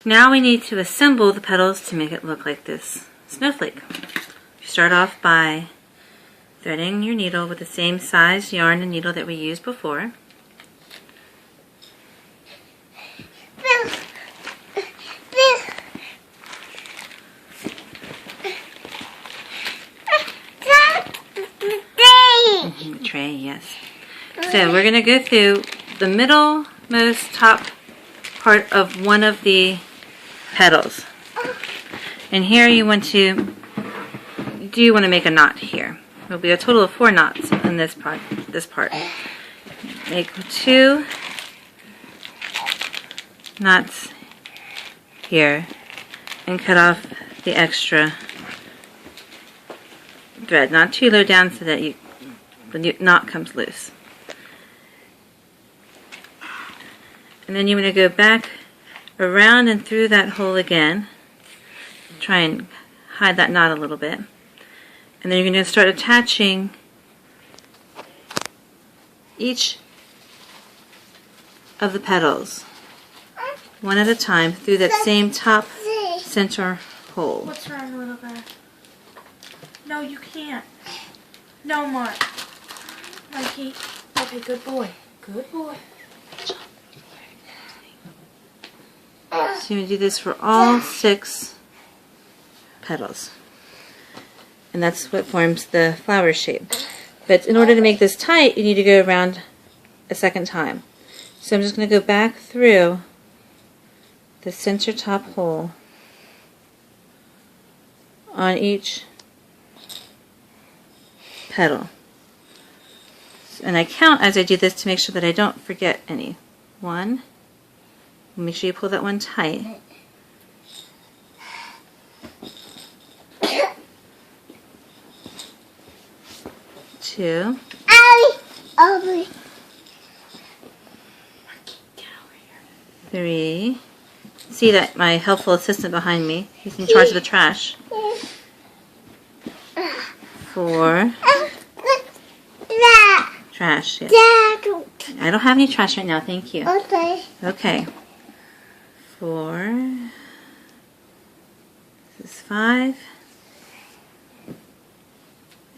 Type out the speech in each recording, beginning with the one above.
Now we need to assemble the petals to make it look like this snowflake. You start off by threading your needle with the same size yarn and needle that we used before. Tray, yes. So we're going to go through the middlemost top part of one of the petals. And here you want to make a knot here. There'll be a total of 4 knots in this part. Make 2 knots here and cut off the extra thread, not too low down so that the knot comes loose. And then you want to go back around and through that hole again. Try and hide that knot a little bit. And then you're going to start attaching each of the petals one at a time through that same top center hole. What's wrong, little guy? No, you can't. No, Mark. Mikey. Okay, good boy. Good boy. So you're going to do this for all 6 petals. And that's what forms the flower shape. But in order to make this tight, you need to go around a second time. So I'm just going to go back through the center top hole on each petal. And I count as I do this to make sure that I don't forget any. 1. Make sure you pull that one tight. 2. 3. See that my helpful assistant behind me? He's in charge of the trash. 4. Trash, yes. I don't have any trash right now, thank you. Okay. 4. This is 5.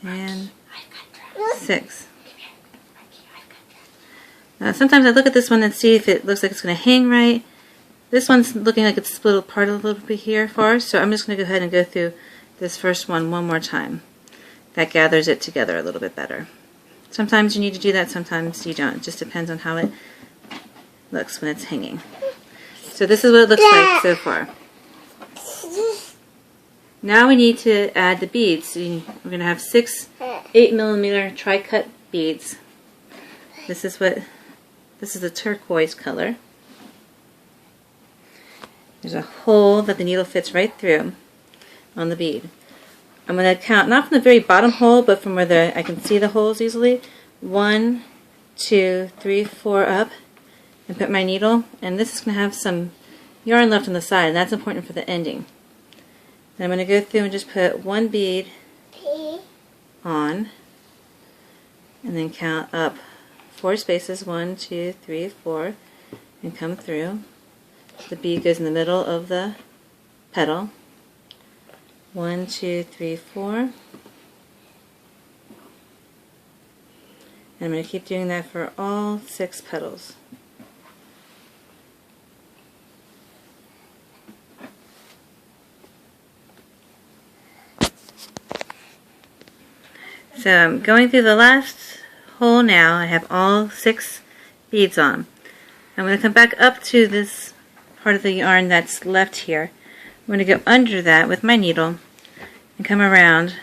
And 6. Now sometimes I look at this one and see if it looks like it's going to hang right. This one's looking like it's split apart a little bit here far, so I'm just going to go ahead and go through this first one more time. That gathers it together a little bit better. Sometimes you need to do that, sometimes you don't. It just depends on how it looks when it's hanging. So this is what it looks like so far. Now we need to add the beads. So we're going to have 6 8mm tri-cut beads. This is a turquoise color. There's a hole that the needle fits right through on the bead. I'm going to count, not from the very bottom hole, but from where I can see the holes easily. 1, 2, 3, 4 up, and put my needle. And this is going to have some yarn left on the side, and that's important for the ending. Then I'm going to go through and just put 1 bead on, and then count up 4 spaces, 1, 2, 3, 4, and come through. The bead goes in the middle of the petal. 1, 2, 3, 4. And I'm going to keep doing that for all 6 petals. So I'm going through the last hole now. I have all 6 beads on. I'm going to come back up to this part of the yarn that's left here. I'm going to go under that with my needle and come around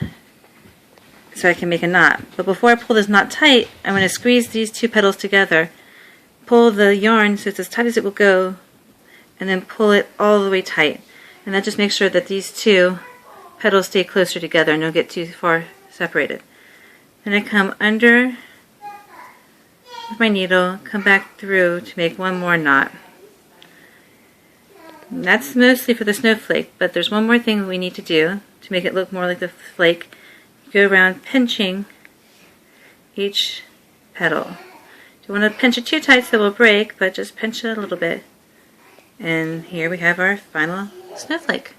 so I can make a knot. But before I pull this knot tight, I'm going to squeeze these 2 petals together, pull the yarn so it's as tight as it will go, and then pull it all the way tight. And that just makes sure that these 2 petals stay closer together and don't get too far separated. Then I come under with my needle, come back through to make 1 more knot. And that's mostly for the snowflake, but there's one more thing we need to do to make it look more like the flake. Go around pinching each petal. You don't want to pinch it too tight so it will break, but just pinch it a little bit. And here we have our final snowflake.